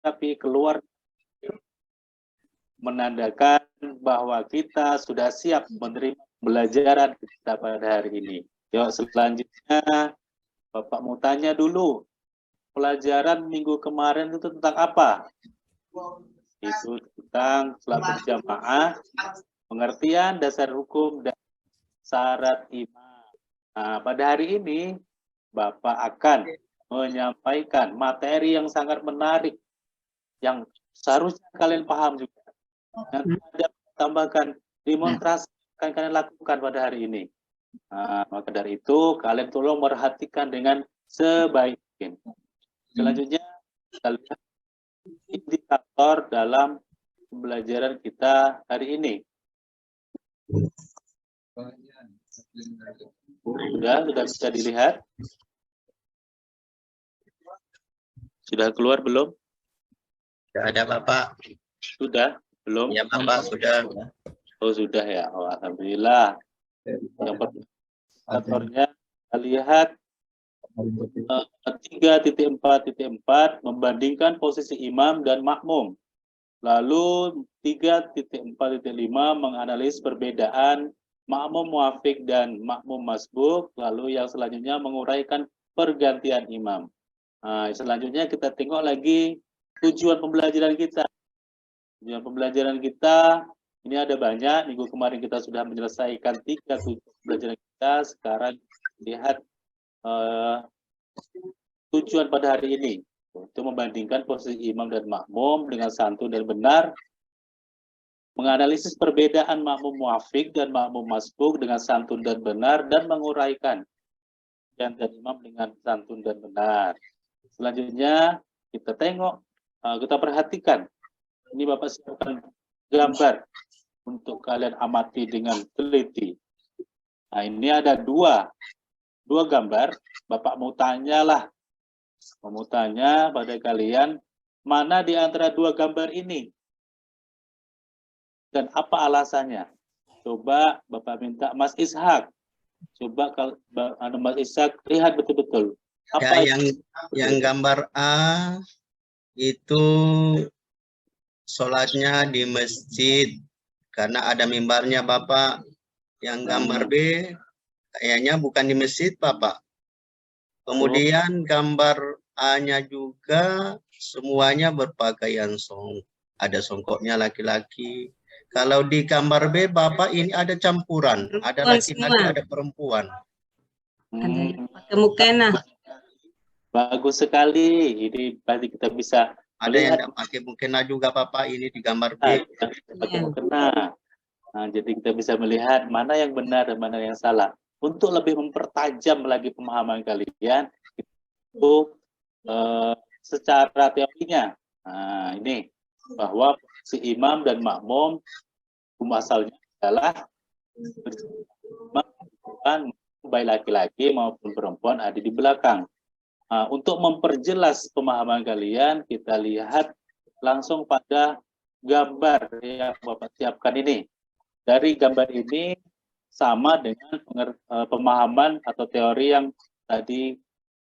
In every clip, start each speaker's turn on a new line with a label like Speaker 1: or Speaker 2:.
Speaker 1: tapi keluar menandakan bahwa kita sudah siap menerima pembelajaran kita pada hari ini. Yuk, selanjutnya Bapak mau tanya dulu, pelajaran minggu kemarin itu tentang apa? Itu tentang sholat berjamaah, pengertian dasar hukum dan syarat imam. Nah, pada hari ini Bapak akan menyampaikan materi yang sangat menarik yang seharusnya kalian paham juga. Nanti ada tambahkan demonstrasi akan kalian lakukan pada hari ini. Nah, maka dari itu kalian tolong perhatikan dengan sebaik mungkin. Selanjutnya kita lihat indikator dalam pembelajaran kita hari ini. Sudah bisa dilihat? Sudah keluar belum?
Speaker 2: Sudah ada Bapak.
Speaker 1: Sudah? Belum?
Speaker 2: Ya Bapak, sudah.
Speaker 1: Oh sudah ya, oh, alhamdulillah. Yang indikatornya kita lihat 3.4.4 membandingkan posisi imam dan makmum. Lalu 3.4.5 menganalisis perbedaan makmum muafiq dan makmum masbuk. Lalu yang selanjutnya menguraikan pergantian imam. Nah, selanjutnya kita tengok lagi tujuan pembelajaran kita. Tujuan pembelajaran kita ini ada banyak. Minggu kemarin kita sudah menyelesaikan 3 tujuan pembelajaran kita. Sekarang lihat tujuan pada hari ini untuk membandingkan posisi imam dan makmum dengan santun dan benar, menganalisis perbedaan makmum muafiq dan makmum masbuk dengan santun dan benar, dan menguraikan dan imam dengan santun dan benar. Selanjutnya kita tengok, kita perhatikan. Ini Bapak siapkan gambar untuk kalian amati dengan teliti. Nah, ini ada dua gambar. Bapak mau tanya pada kalian, mana di antara dua gambar ini dan apa alasannya? Coba Bapak minta Mas Ishak. Coba kalau Mas Ishak lihat betul-betul.
Speaker 2: Apa ya, yang gambar A itu sholatnya di masjid karena ada mimbarnya Bapak. Yang gambar B kayaknya bukan di masjid Bapak. Kemudian gambar A-nya juga semuanya berpakaian ada songkoknya laki-laki. Kalau di gambar B Bapak ini ada campuran, ada laki-laki, ada perempuan.
Speaker 3: Pakai mukena.
Speaker 1: Bagus sekali. Ini pasti kita bisa
Speaker 2: ada melihat. Yang tidak pakai mukena juga Bapak ini di gambar B.
Speaker 1: Pakai mukena. Nah, jadi kita bisa melihat mana yang benar dan mana yang salah. Untuk lebih mempertajam lagi pemahaman kalian, itu secara teorinya. Nah, ini bahwa si imam dan makmum asalnya adalah baik laki-laki maupun perempuan ada di belakang. Nah, untuk memperjelas pemahaman kalian, kita lihat langsung pada gambar yang Bapak siapkan ini. Dari gambar ini sama dengan pemahaman atau teori yang tadi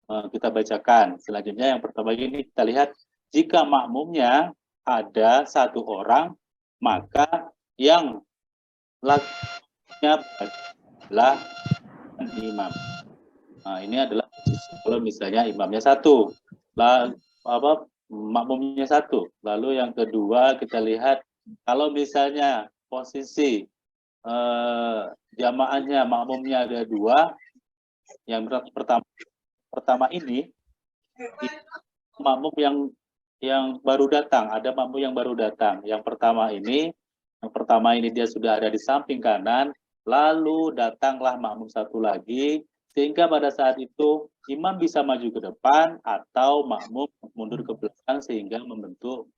Speaker 1: kita bacakan. Selanjutnya yang pertama ini kita lihat, jika makmumnya ada satu orang, maka yang lakinya adalah imam. Nah, ini adalah kalau misalnya imamnya satu, makmumnya satu. Lalu yang kedua kita lihat kalau misalnya posisi jamaahnya makmumnya ada dua, yang pertama ini makmum yang baru datang, ada makmum yang baru datang. Yang pertama ini dia sudah ada di samping kanan, lalu datanglah makmum satu lagi. Sehingga pada saat itu imam bisa maju ke depan atau makmum mundur ke belakang sehingga membentuk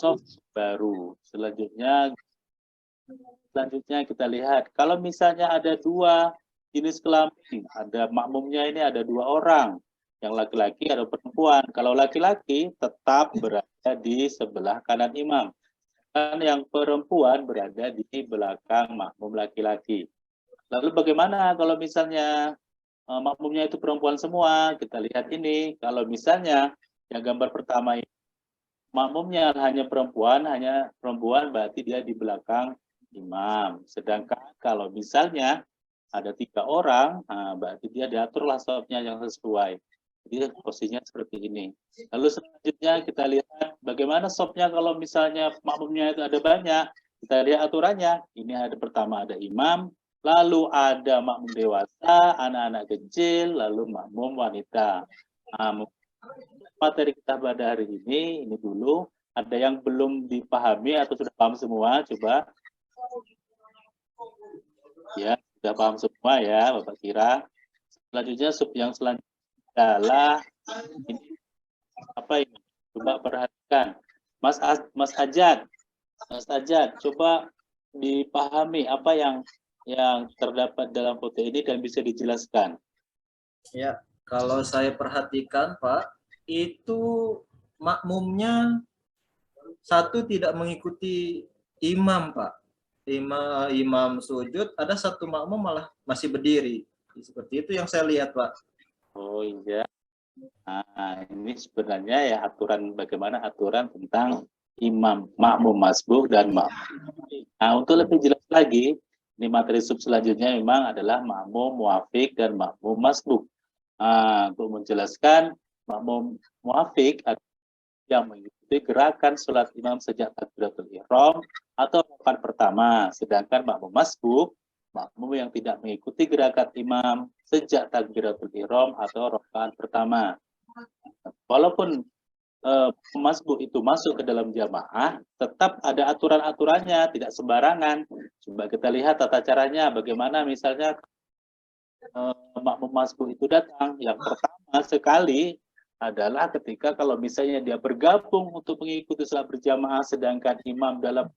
Speaker 1: shaf baru. Selanjutnya kita lihat kalau misalnya ada dua jenis kelamin, ada makmumnya ini ada dua orang, yang laki-laki atau perempuan. Kalau laki-laki tetap berada di sebelah kanan imam, dan yang perempuan berada di belakang makmum laki-laki. Lalu bagaimana kalau misalnya makmumnya itu perempuan semua? Kita lihat ini, kalau misalnya yang gambar pertama ini makmumnya hanya perempuan berarti dia di belakang imam. Sedangkan kalau misalnya ada 3 orang, berarti dia diaturlah safnya yang sesuai. Jadi posisinya seperti ini. Lalu selanjutnya kita lihat bagaimana safnya kalau misalnya makmumnya itu ada banyak. Kita lihat aturannya. Ini ada pertama ada imam, lalu ada makmum dewasa, anak-anak kecil, lalu makmum wanita. Materi kita pada hari ini dulu. Ada yang belum dipahami atau sudah paham semua? Coba. Ya, sudah paham semua ya, Bapak kira. Selanjutnya sub yang selanjutnya adalah ini apa ini? Coba perhatikan. Mas Ajat, coba dipahami apa yang terdapat dalam foto ini dan bisa dijelaskan.
Speaker 4: Ya, kalau saya perhatikan Pak, itu makmumnya satu tidak mengikuti imam Pak. Imam sujud, ada satu makmum malah masih berdiri. Seperti itu yang saya lihat Pak.
Speaker 1: Oh iya. Nah, ini sebenarnya ya bagaimana aturan tentang imam, makmum masbuk dan makmum. Nah, untuk lebih jelas lagi, ini materi sub selanjutnya memang adalah makmum muafiq dan makmum masbuk. Nah, untuk menjelaskan makmum muafiq yang mengikuti gerakan sholat imam sejak takbiratul ihram atau rakaat pertama, sedangkan makmum masbuk makmum yang tidak mengikuti gerakan imam sejak takbiratul ihram atau rakaat pertama. Walaupun masbuk itu masuk ke dalam jamaah, tetap ada aturan-aturannya, tidak sembarangan. Coba kita lihat tata caranya, bagaimana misalnya makmum masbuk itu datang. Yang pertama sekali adalah ketika kalau misalnya dia bergabung untuk mengikuti sholat berjamaah, sedangkan imam dalam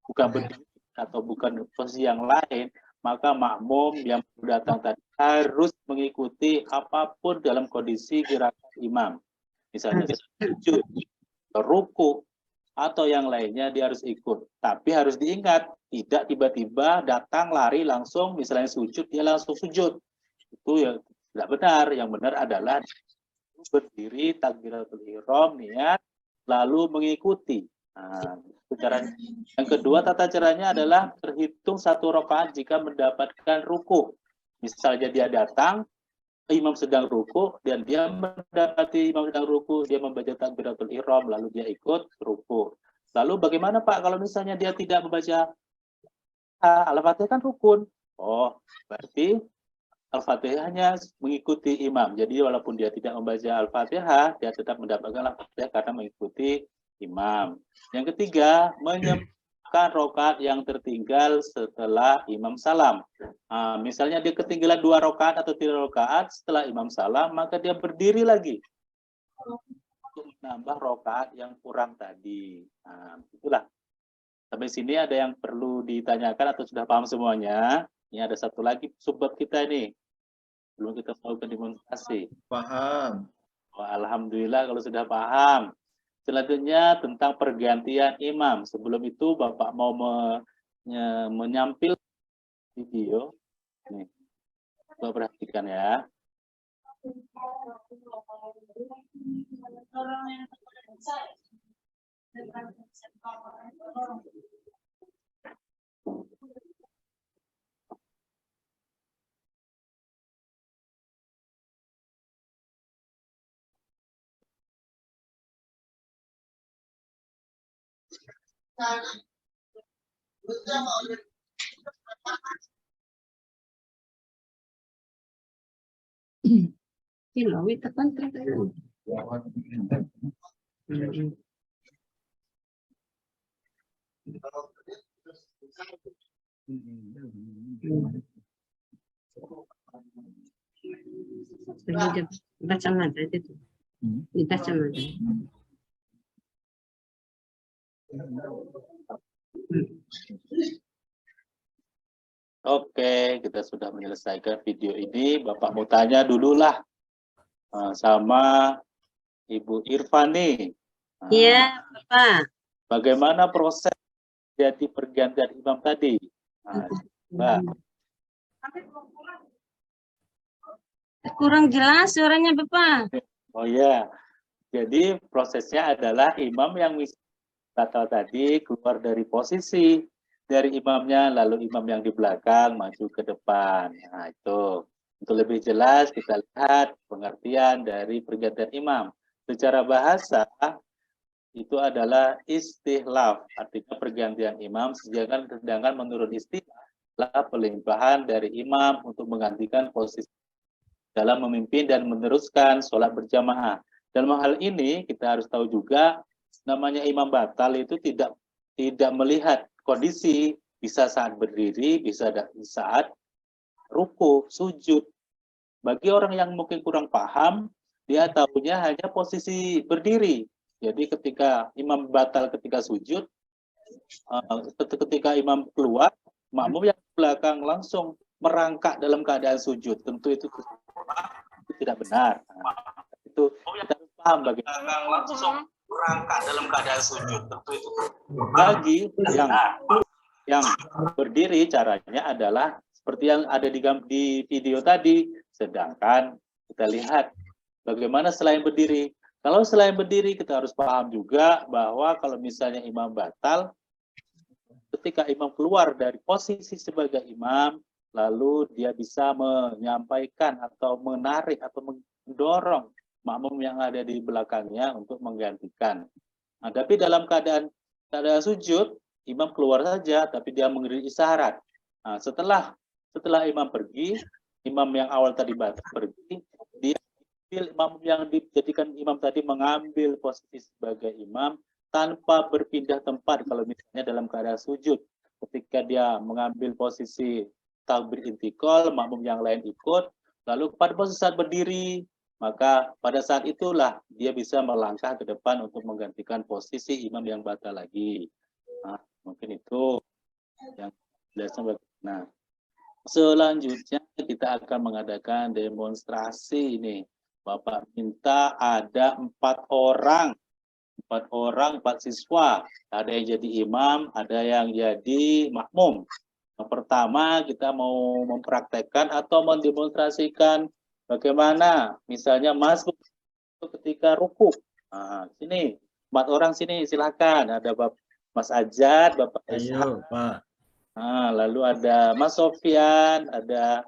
Speaker 1: bukan berdiri atau bukan posisi yang lain, maka makmum yang datang tadi harus mengikuti apapun dalam kondisi gerakan imam. Misalnya sujud, ruku, atau yang lainnya dia harus ikut. Tapi harus diingat, tidak tiba-tiba datang lari langsung, misalnya sujud, dia langsung sujud. Itu yang tidak benar. Yang benar adalah berdiri, takbiratul ihram, niat, lalu mengikuti. Nah, itu caranya. Yang kedua, tata caranya adalah terhitung 1 rakaat jika mendapatkan ruku. Misalnya dia datang, imam sedang ruku, dan dia mendapati imam sedang ruku, dia membaca takbiratul ihram, lalu dia ikut ruku. Lalu bagaimana Pak kalau misalnya dia tidak membaca Al-Fatihah kan rukun? Oh, berarti Al-Fatihah hanya mengikuti imam. Jadi walaupun dia tidak membaca Al-Fatihah, dia tetap mendapatkan Al-Fatihah karena mengikuti imam. Yang ketiga, menyempurnakan rakaat yang tertinggal setelah imam salam. Misalnya dia ketinggalan 2 rakaat atau 3 rakaat setelah imam salam, maka dia berdiri lagi untuk menambah rakaat yang kurang tadi. Itulah. Sampai sini ada yang perlu ditanyakan atau sudah paham semuanya? Ini ada satu lagi subbab kita ini. Belum kita melakukan demonstrasi.
Speaker 4: Paham.
Speaker 1: Alhamdulillah kalau sudah paham. Selanjutnya tentang pergantian imam. Sebelum itu Bapak mau menyampil video. Nih. Coba perhatikan ya.
Speaker 3: Sino, wait, tekan. Baca nada itu. Dibaca nada.
Speaker 1: Oke, kita sudah menyelesaikan video ini. Bapak mau tanya dulu lah sama Ibu Irfani.
Speaker 3: Iya, Bapak.
Speaker 1: Bagaimana proses jadi pergantian imam tadi? Mbak.
Speaker 3: Kurang jelas suaranya, Bapak.
Speaker 1: Oh ya, Jadi prosesnya adalah imam yang batal tadi keluar dari posisi dari imamnya, lalu imam yang di belakang maju ke depan. Nah, itu. Untuk lebih jelas kita lihat pengertian dari pergantian imam. Secara bahasa itu adalah istihlaf, artinya pergantian imam, sedangkan menurut istilah pelimpahan dari imam untuk menggantikan posisi dalam memimpin dan meneruskan sholat berjamaah. Dalam hal ini kita harus tahu juga namanya imam batal itu tidak melihat kondisi, bisa saat berdiri, bisa saat ruku, sujud. Bagi orang yang mungkin kurang paham, dia tahunya hanya posisi berdiri. Jadi ketika imam batal ketika sujud, ketika imam keluar, makmum yang di belakang langsung merangkak dalam keadaan sujud. Tentu itu tidak benar. Itu kita harus paham bagaimana langsung merangkak dalam keadaan sujud. Tentu itu bagi yang berdiri, caranya adalah seperti yang ada di video tadi. Sedangkan kita lihat bagaimana selain berdiri. Kalau selain berdiri, kita harus paham juga bahwa kalau misalnya imam batal, ketika imam keluar dari posisi sebagai imam, lalu dia bisa menyampaikan atau menarik atau mendorong makmum yang ada di belakangnya untuk menggantikan. Nah, tapi dalam keadaan sujud, imam keluar saja, tapi dia memberi isyarat. Nah, setelah imam pergi, imam yang awal tadi batal pergi, dia imam yang dijadikan imam tadi mengambil posisi sebagai imam tanpa berpindah tempat. Kalau misalnya dalam keadaan sujud, ketika dia mengambil posisi takbir intikal, makmum yang lain ikut, lalu pada posisi saat berdiri, maka pada saat itulah dia bisa melangkah ke depan untuk menggantikan posisi imam yang batal lagi. Nah, mungkin itu yang biasanya. Nah, selanjutnya kita akan mengadakan demonstrasi ini. Bapak minta ada 4 orang, 4 siswa. Ada yang jadi imam, ada yang jadi makmum. Yang pertama kita mau mempraktekkan atau mendemonstrasikan bagaimana misalnya masuk ketika ruku. Nah, sini 4 orang sini silakan. Ada Mas Ajat, Bapak
Speaker 4: Ayo, Pak.
Speaker 1: Nah, lalu ada Mas Sofyan, ada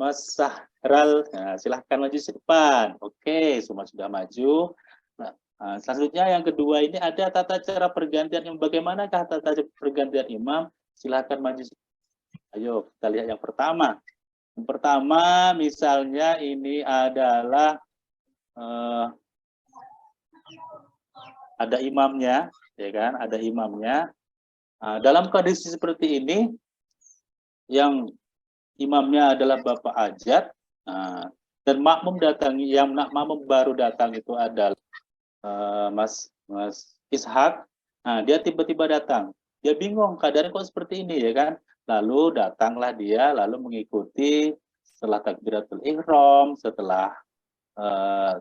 Speaker 1: Mas Sahral. Nah, silahkan maju ke depan. Oke, semua sudah maju. Nah, selanjutnya yang kedua ini ada tata cara pergantian imam. Bagaimanakah tata cara pergantian imam? Silahkan maju. Ayo, kita lihat yang pertama. Yang pertama, misalnya ini adalah ada imamnya, ya kan? Ada imamnya. Nah, dalam kondisi seperti ini, yang imamnya adalah Bapak Ajat, dan makmum makmum baru datang itu adalah Mas Ishak. Nah, dia tiba-tiba datang. Dia bingung, keadaannya kok seperti ini, ya kan? Lalu datanglah dia, lalu mengikuti setelah takbiratul ihram, setelah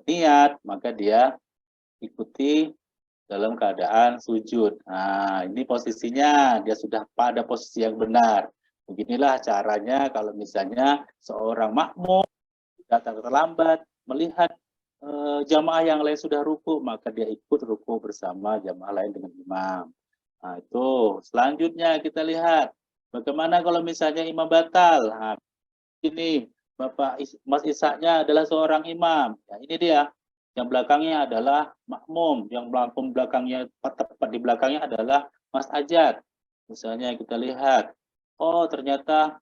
Speaker 1: niat, maka dia ikuti dalam keadaan sujud. Nah, ini posisinya, dia sudah pada posisi yang benar. Beginilah caranya kalau misalnya seorang makmum datang terlambat, melihat jamaah yang lain sudah ruku, maka dia ikut ruku bersama jamaah lain dengan imam. Nah, itu. Selanjutnya kita lihat, bagaimana kalau misalnya imam batal. Nah, ini Mas Ishaknya adalah seorang imam. Ya, ini dia. Yang belakangnya adalah makmum, yang belakangnya tepat di belakangnya adalah Mas Ajat. Misalnya kita lihat, oh ternyata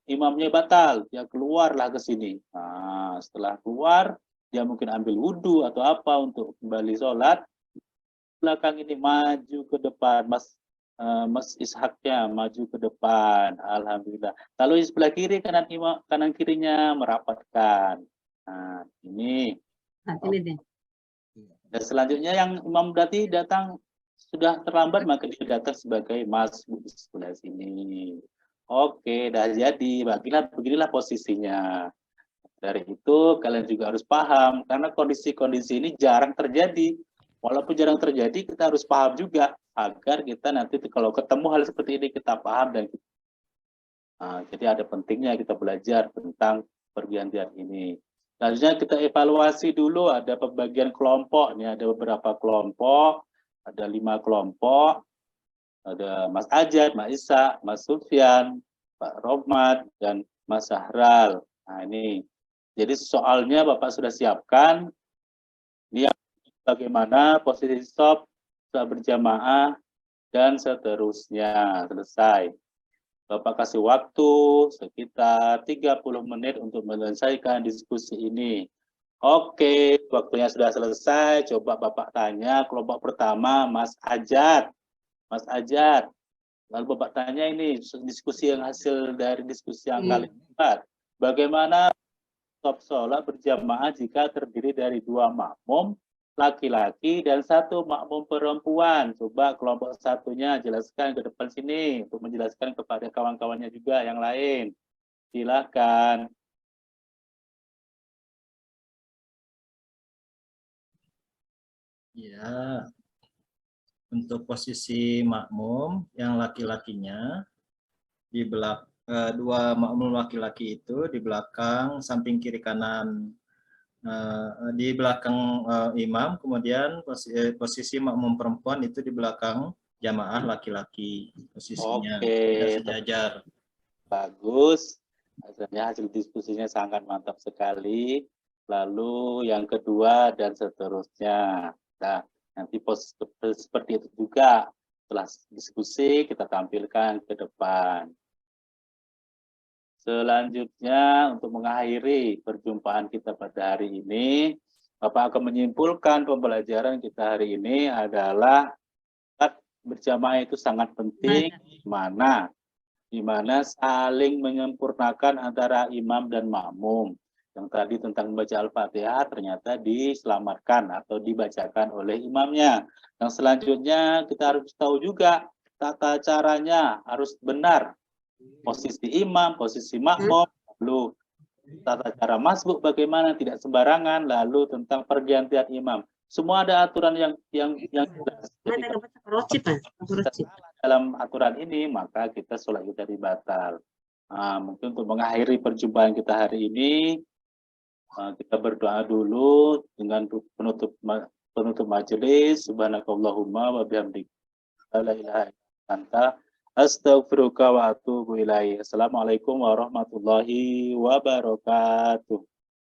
Speaker 1: imamnya batal, dia keluarlah ke sini. Nah, setelah keluar, dia mungkin ambil wudhu atau apa untuk kembali sholat. Belakang ini maju ke depan, Mas Ishaknya maju ke depan, alhamdulillah. Lalu di sebelah kiri kanan kirinya merapatkan. Nah, ini. Dan selanjutnya yang imam berarti datang sudah terlambat, maka dia datang sebagai masbuk di sebelah sini. Oke, dah jadi. Beginilah posisinya. Dari itu kalian juga harus paham, karena kondisi-kondisi ini jarang terjadi. Walaupun jarang terjadi, kita harus paham juga agar kita nanti kalau ketemu hal seperti ini kita paham dan jadi ada pentingnya kita belajar tentang pergantian ini. Selanjutnya kita evaluasi dulu, ada pembagian kelompok. Ini ada beberapa kelompok, ada 5 kelompok. Ada Mas Ajat, Mas Isa, Mas Sufyan, Pak Rohmat, dan Mas Sahral. Nah ini, jadi soalnya Bapak sudah siapkan. Ini bagaimana posisi stop, berjamaah, dan seterusnya. Selesai. Bapak kasih waktu sekitar 30 menit untuk menyelesaikan diskusi ini. Oke, waktunya sudah selesai. Coba Bapak tanya kelompok pertama, Mas Ajat. Mas Ajat. Lalu Bapak tanya ini, diskusi yang hasil dari diskusi yang kali keempat. Bagaimana stop sholat berjamaah jika terdiri dari 2 makmum laki-laki dan 1 makmum perempuan? Coba kelompok satunya jelaskan ke depan sini untuk menjelaskan kepada kawan-kawannya juga yang lain. Silakan.
Speaker 4: Ya, untuk posisi makmum yang laki-lakinya di belakang, 2 makmum laki-laki itu di belakang samping kiri kanan, di belakang imam, kemudian posisi makmum perempuan itu di belakang jamaah laki-laki, posisinya tidak
Speaker 1: Oke,
Speaker 4: sejajar.
Speaker 1: bagus. Hasilnya hasil diskusinya sangat mantap sekali. Lalu yang kedua dan seterusnya. Nah, nanti seperti itu juga. Setelah diskusi kita tampilkan ke depan. Selanjutnya untuk mengakhiri perjumpaan kita pada hari ini, Bapak akan menyimpulkan pembelajaran kita hari ini adalah berjamaah itu sangat penting, di mana saling menyempurnakan antara imam dan makmum. Yang tadi tentang membaca Al-Fatihah ternyata diselamatkan atau dibacakan oleh imamnya. Yang selanjutnya kita harus tahu juga tata caranya harus benar. Posisi imam, posisi makmum, lalu tata cara masbuk bagaimana, tidak sembarangan, lalu tentang pergantian imam. Semua ada aturan yang jelas. Dalam aturan ini, maka kita sholat kita dibatal. Mungkin untuk mengakhiri perjumpaan kita hari ini, kita berdoa dulu dengan penutup majelis. Subhanakallahumma wa bihamdika la ilaha illa anta astaghfiruka wa atubu ilaih. Assalamualaikum warahmatullahi wabarakatuh.